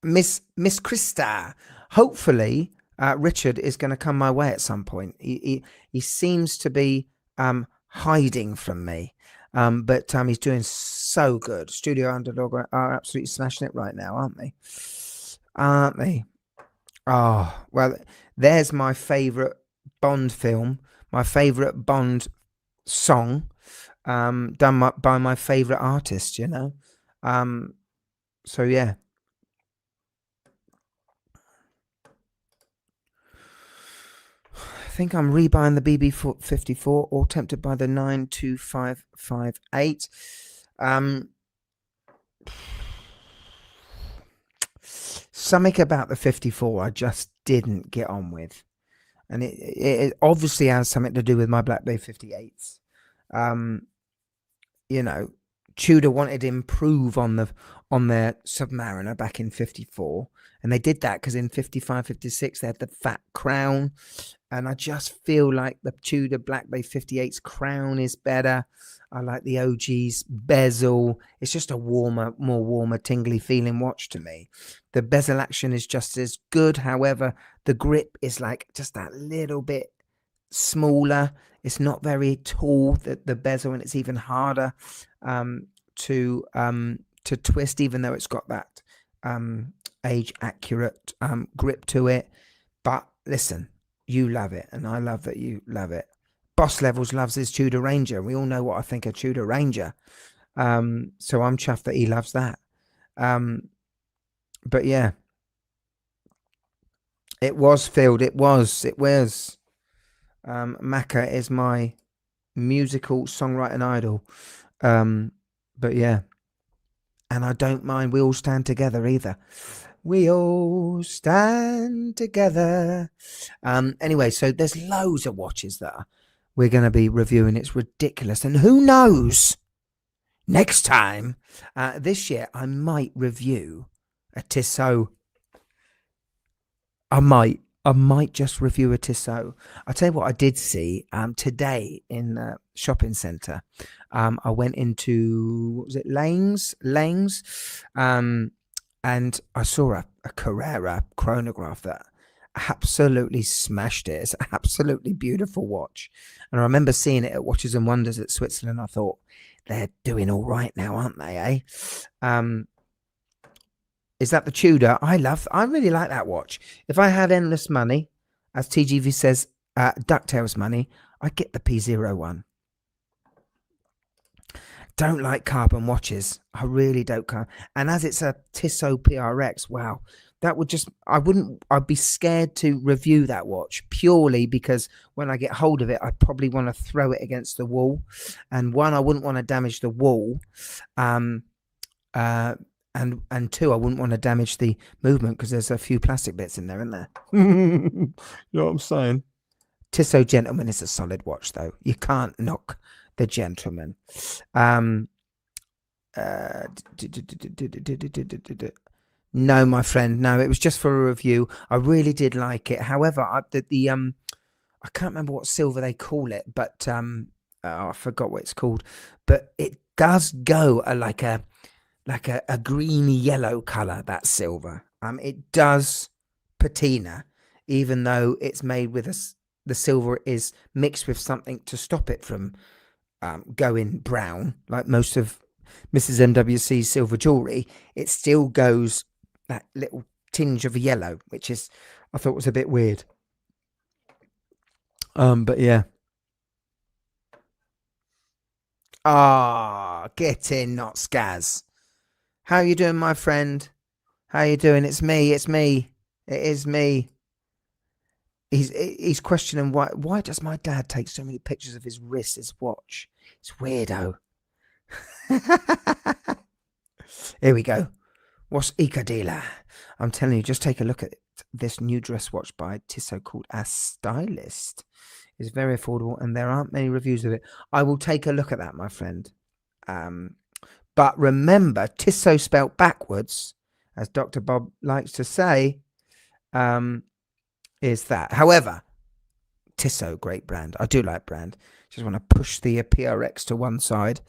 Miss Krista. Hopefully, Richard is going to come my way at some point. He seems to be hiding from me. But he's doing so good. Studio Underdog are absolutely smashing it right now, aren't they? Oh, well, there's my favourite Bond film, my favourite Bond song, done by my favourite artist, So yeah. I think I'm rebuying the BB54 or tempted by the 92558. Something about the 54 I just didn't get on with. And it obviously has something to do with my Black Bay 58s. You know, Tudor wanted to improve on their Submariner back in 54. And they did that because in 55, 56, they had the fat crown. And I just feel like the Tudor Black Bay 58's crown is better. I like the OG's bezel. It's just a more warmer, tingly feeling watch to me. The bezel action is just as good. However, the grip is like just that little bit smaller. It's not very tall, the bezel, and it's even harder to twist, even though it's got that age accurate grip to it. But listen, you love it, and I love that you love it. Boss Levels loves his Tudor Ranger. We all know what I think of Tudor Ranger. So I'm chuffed that he loves that. But yeah, it was filled. It was. Macca is my musical songwriting idol. But yeah, and I don't mind We All Stand Together either. We all stand together. Anyway, so there's loads of watches that we're going to be reviewing. It's ridiculous. And who knows, next time, this year, I might review a Tissot. I might just review a Tissot. I'll tell you what I did see today in the shopping centre. I went into, what was it, Lane's? And I saw a Carrera chronograph that absolutely smashed it. It's an absolutely beautiful watch. And I remember seeing it at Watches and Wonders at Switzerland. I thought, they're doing all right now, aren't they, eh? Is that the Tudor? I really like that watch. If I had endless money, as TGV says, DuckTales money, I'd get the P01. Don't like carbon watches. I really don't. And as it's a Tissot PRX, wow, that would just, I'd be scared to review that watch purely because when I get hold of it, I probably want to throw it against the wall. And one, I wouldn't want to damage the wall. And two, I wouldn't want to damage the movement because there's a few plastic bits in there, isn't there? You know what I'm saying? Tissot Gentleman is a solid watch, though. You can't knock the Gentleman. No, my friend, no. It was just for a review. I really did like it. However, I can't remember what silver they call it, but I forgot what it's called. But it does go like a greeny yellow color, that silver. It does patina, even though it's made with the silver is mixed with something to stop it from going brown, like most of Mrs. MWC's silver jewelry. It still goes that little tinge of yellow, which is, I thought was a bit weird. But yeah. Get in, not Skaz. How you doing, my friend? How you doing? It's me. It is me. He's questioning why does my dad take so many pictures of his wrist, his watch? It's weirdo. Here we go. What's Icadilla? I'm telling you, just take a look at this new dress watch by Tissot called A Stylist. It's very affordable and there aren't many reviews of it. I will take a look at that, my friend. But remember, Tissot spelt backwards, as Dr. Bob likes to say, is that. However, Tissot, great brand. I do like brand. Just want to push the PRX to one side,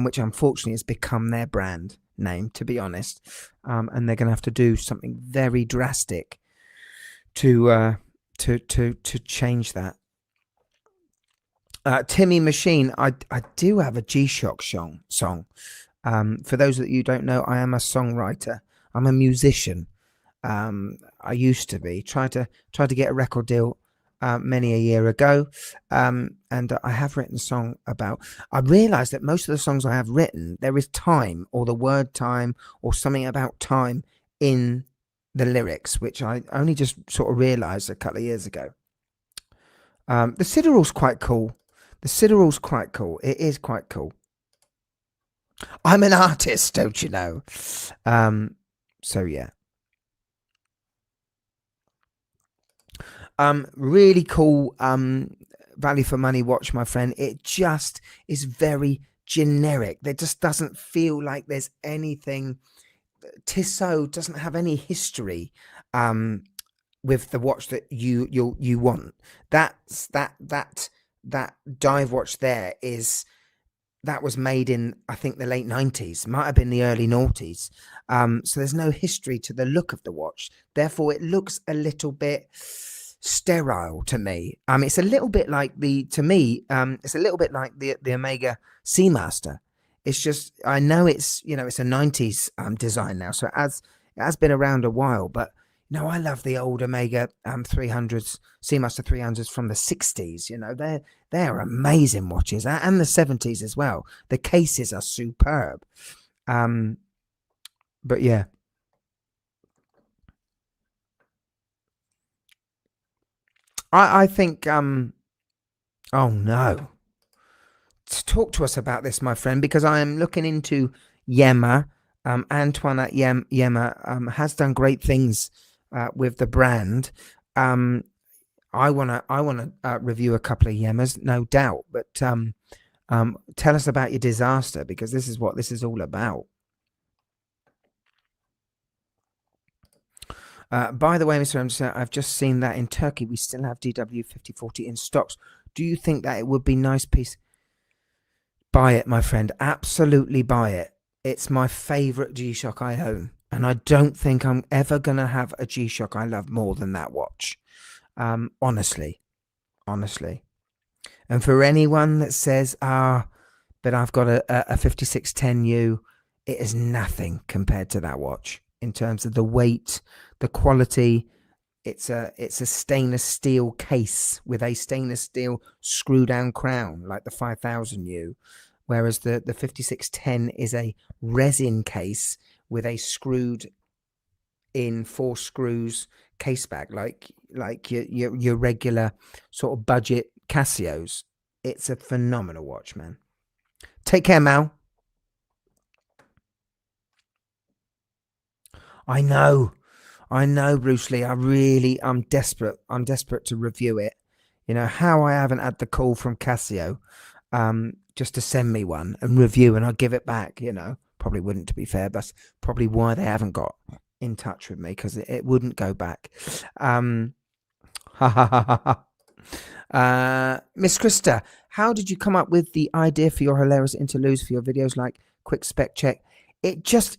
which unfortunately has become their brand name, to be honest. And they're going to have to do something very drastic to change that. Timmy Machine, I do have a G-Shock song. For those that you don't know, I am a songwriter. I'm a musician. I used to be. Tried to get a record deal many a year ago, and I have written a song about. I realised that most of the songs I have written, there is time or the word time or something about time in the lyrics, which I only just sort of realised a couple of years ago. The Sideral's quite cool. The Sideral's quite cool. It is quite cool. I'm an artist, don't you know? So yeah. Really cool value for money watch, my friend. It just is very generic. There just doesn't feel like there's anything. Tissot doesn't have any history with the watch that you want. That dive watch there that was made in, I think, the late 90s, might have been the early noughties. So there's no history to the look of the watch. Therefore, it looks a little bit sterile to me. It's a little bit like it's a little bit like the Omega Seamaster. It's just, I know it's, it's a 90s design now, so it has been around a while, but I love the old Omega 300s, Seamaster 300s from the 60s. They're amazing watches, and the 70s as well. The cases are superb. But yeah. I think, oh no. Talk to us about this, my friend, because I am looking into Yema. Antoine at Yema has done great things with the brand. I wanna review a couple of Yemas, no doubt. But tell us about your disaster, because this is what this is all about. By the way, Mr. Emerson, I've just seen that in Turkey we still have DW 5040 in stocks. Do you think that it would be a nice piece? Buy it, my friend. Absolutely buy it. It's my favorite G-Shock I own, and I don't think I'm ever going to have a G-Shock I love more than that watch. Honestly. And for anyone that says, but I've got a 5610U, it is nothing compared to that watch in terms of the weight, the quality. It's a stainless steel case with a stainless steel screw down crown like the 5000U, whereas the 5610 is a resin case with a screwed in 4 screws case back, like your regular sort of budget Casios. It's a phenomenal watch, man. Take care, Mal. I know, Bruce Lee. I'm desperate. I'm desperate to review it. How I haven't had the call from Casio just to send me one and review, and I'll give it back. Probably wouldn't, to be fair, but that's probably why they haven't got in touch with me, because it wouldn't go back. Miss Krista, how did you come up with the idea for your hilarious interludes for your videos like Quick Spec Check? It just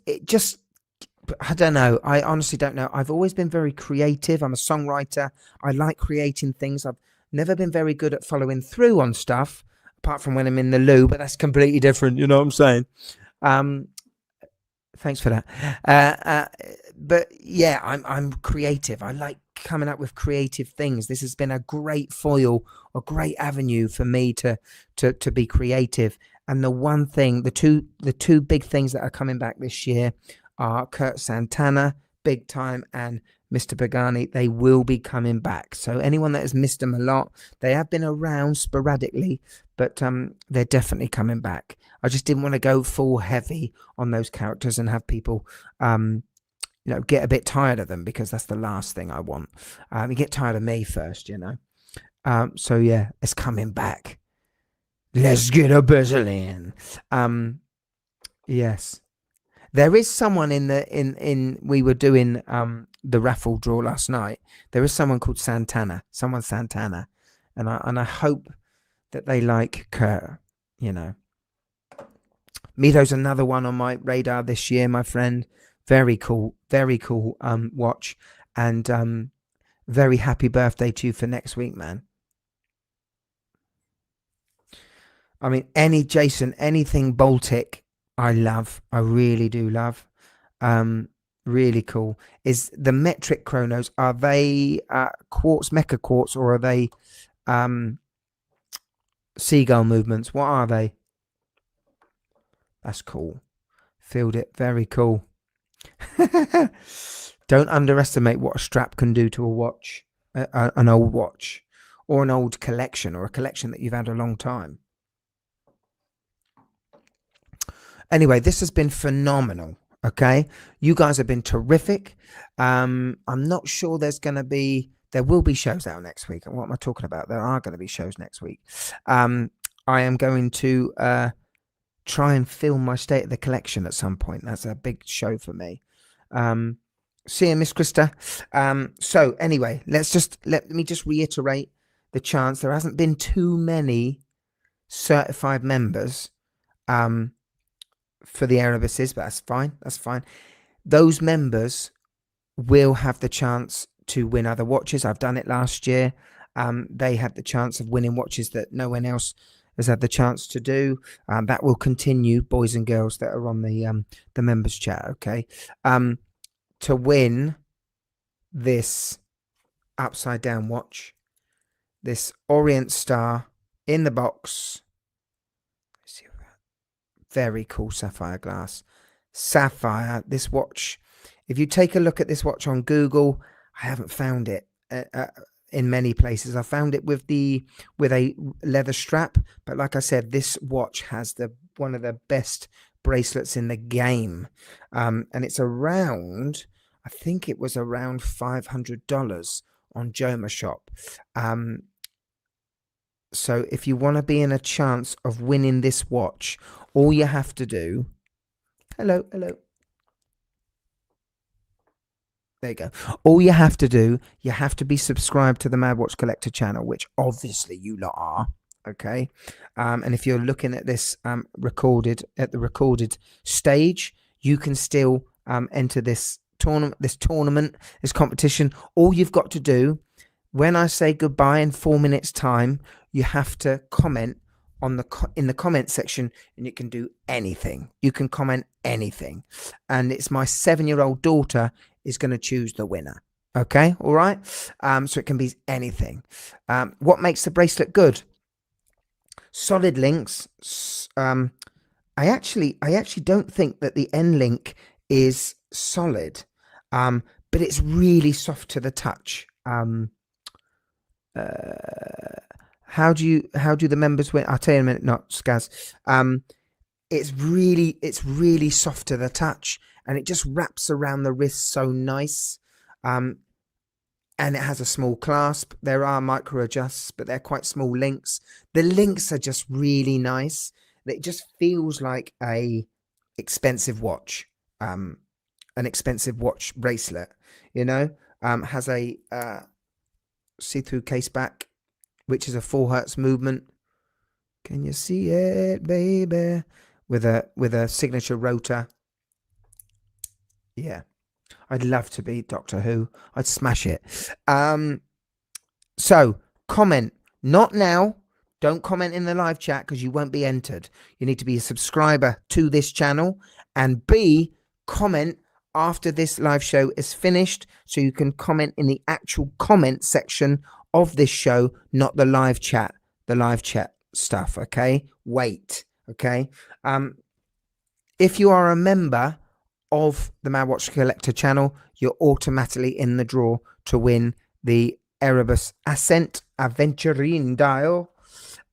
I don't know. I honestly don't know. I've always been very creative. I'm a songwriter. I like creating things. I've never been very good at following through on stuff, apart from when I'm in the loo, but that's completely different. You know what I'm saying? Thanks for that. But yeah, I'm creative. I like coming up with creative things. This has been a great foil, a great avenue for me to be creative. And the two big things that are coming back this year are Kurt Santana, big time, and Mr. Pagani. They will be coming back. So anyone that has missed them a lot, they have been around sporadically, but they're definitely coming back. I just didn't want to go full heavy on those characters and have people, get a bit tired of them, because that's the last thing I want. You get tired of me first, So yeah, it's coming back. Let's get a bezel in. Yes. There is someone in we were doing the raffle draw last night. There is someone called Santana, and I hope that they like Kurt. Mido's another one on my radar this year, my friend. Very cool watch, and very happy birthday to you for next week, man. I mean, anything Baltic, I love. I really do love. Really cool. Is the metric chronos, are they quartz, mecha quartz, or are they seagull movements? What are they? That's cool. Filled it. Very cool. Don't underestimate what a strap can do to a watch, an old watch, or an old collection, or a collection that you've had a long time. Anyway, this has been phenomenal. Okay, you guys have been terrific. I'm not sure there will be shows out next week. What am I talking about? There are going to be shows next week. I am going to try and film my state of the collection at some point. That's a big show for me. See you, Miss Krista. So anyway, let me just reiterate the chance. There hasn't been too many certified members for the Arabuses, but that's fine. That's fine. Those members will have the chance to win other watches. I've done it last year. They had the chance of winning watches that no one else has had the chance to do. That will continue, boys and girls that are on the members chat. Okay, to win this upside down watch, this Orient Star in the box. Let's see what that. Very cool sapphire glass. Sapphire. This watch. If you take a look at this watch on Google, I haven't found it in many places. I found it with a leather strap, but like I said, this watch has one of the best bracelets in the game, and it's around, I think it was around $500 on Joma Shop. So if you want to be in a chance of winning this watch, all you have to do, hello. There you go. All you have to do, you have to be subscribed to the Mad Watch Collector channel, which obviously you lot are. Okay. And if you're looking at this recorded stage, you can still enter this tournament, this competition. All you've got to do, when I say goodbye in 4 minutes time, you have to comment in the comment section, and you can do anything. You can comment anything. And it's my 7-year-old daughter is going to choose the winner. Okay. All right. So it can be anything. What makes the bracelet good? Solid links. I actually don't think that the end link is solid, but it's really soft to the touch. How do the members win? I'll tell you in a minute. Not Skaz. It's really soft to the touch, and it just wraps around the wrist so nice. And it has a small clasp. There are micro adjusts, but they're quite small links. The links are just really nice. It just feels like an expensive watch bracelet, you know. Has a see-through case back, which is a 4 Hertz movement. Can you see it, baby? With a signature rotor. Yeah. I'd love to be Doctor Who. I'd smash it. So comment. Not now. Don't comment in the live chat because you won't be entered. You need to be a subscriber to this channel, and B, comment after this live show is finished, so you can comment in the actual comment section of this show, not the live chat. The live chat stuff. Okay. Wait. Okay. If you are a member of the Mad Watch Collector channel, you're automatically in the draw to win the Arabus Ascent Aventurine dial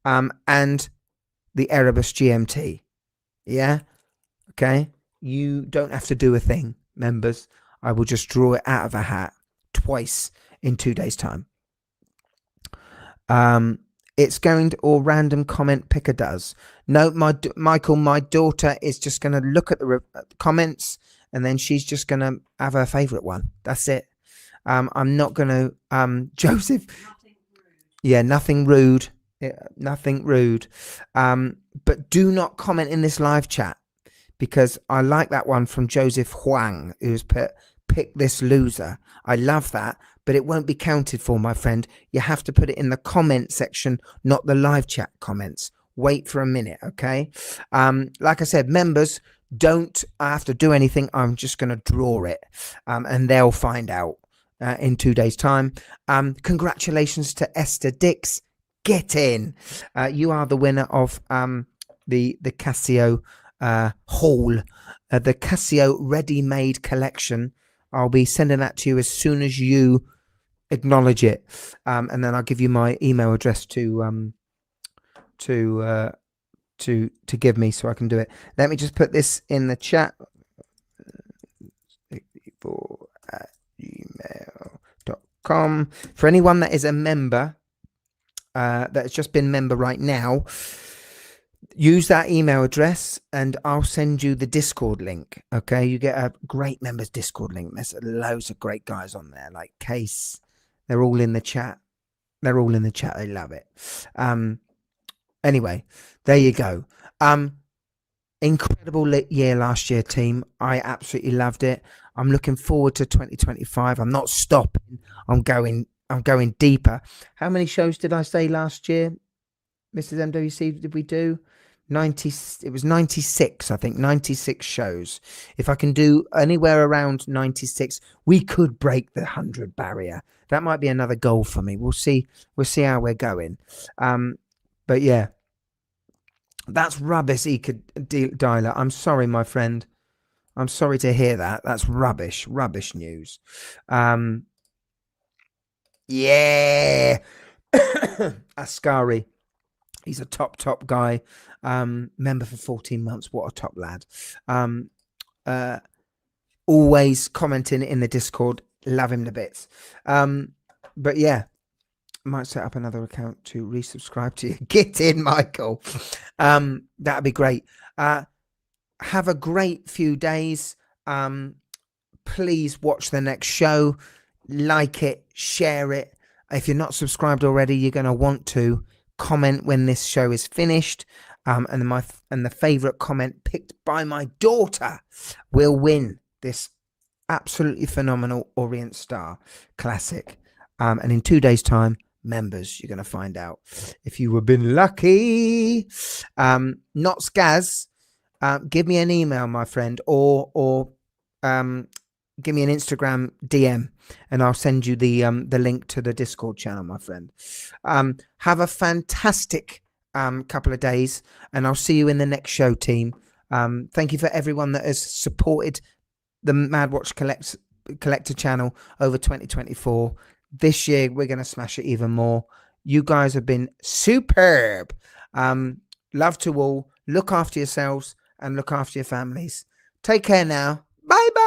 and the Arabus GMT. Yeah. Okay. You don't have to do a thing, members. I will just draw it out of a hat twice in 2 days' time. It's going to, or random comment picker does. No, Michael, my daughter is just going to look at the comments, and then she's just going to have her favorite one. That's it. I'm not going to, Joseph. Yeah, nothing rude. Nothing rude. But do not comment in this live chat, because I like that one from Joseph Huang, who's put, pick this loser. I love that, but it won't be counted for, my friend. You have to put it in the comment section, not the live chat comments. wait for a minute, okay? Like I said, members don't have to do anything. I'm just going to draw it, and they'll find out in 2 days' time. Congratulations to Esther Dix. Get in. You are the winner of the Casio haul, the Casio ready-made collection. I'll be sending that to you as soon as you acknowledge it, and then I'll give you my email address to give me so I can do it. Let me just put this in the chat. 64@gmail.com. For anyone that is a member, that's just been member right now, use that email address and I'll send you the Discord link. Okay, you get a great members Discord link. There's loads of great guys on there, like Case. They're all in the chat. They're all in the chat. They love it. Anyway, there you go. Incredible year last year, team. I absolutely loved it. I'm looking forward to 2025. I'm not stopping. I'm going deeper. How many shows did I say last year, Mrs. MWC, did we do? 90. It was 96, I think. 96 shows. If I can do anywhere around 96, we could break the 100 barrier. That might be another goal for me. We'll see how we're going. But yeah, that's rubbish, Dialer. I'm sorry, my friend. I'm sorry to hear that. That's rubbish news. Yeah. Ascari. He's a top guy. Member for 14 months. What a top lad. Always commenting in the Discord. Love him to bits. But yeah, might set up another account to resubscribe to you. Get in, Michael. That'd be great. Have a great few days. Please watch the next show. Like it, share it. If you're not subscribed already, you're going to want to comment when this show is finished. And the favorite comment picked by my daughter will win this absolutely phenomenal Orient Star Classic. And in 2 days' time, members, you're going to find out if you have been lucky. Not Skaz. Give me an email, my friend, or give me an Instagram DM, and I'll send you the link to the Discord channel, my friend. Have a fantastic couple of days, and I'll see you in the next show, team. Thank you for everyone that has supported the Mad Watch Collector channel over 2024. This year, we're going to smash it even more. You guys have been superb. Love to all. Look after yourselves and look after your families. Take care now. Bye-bye.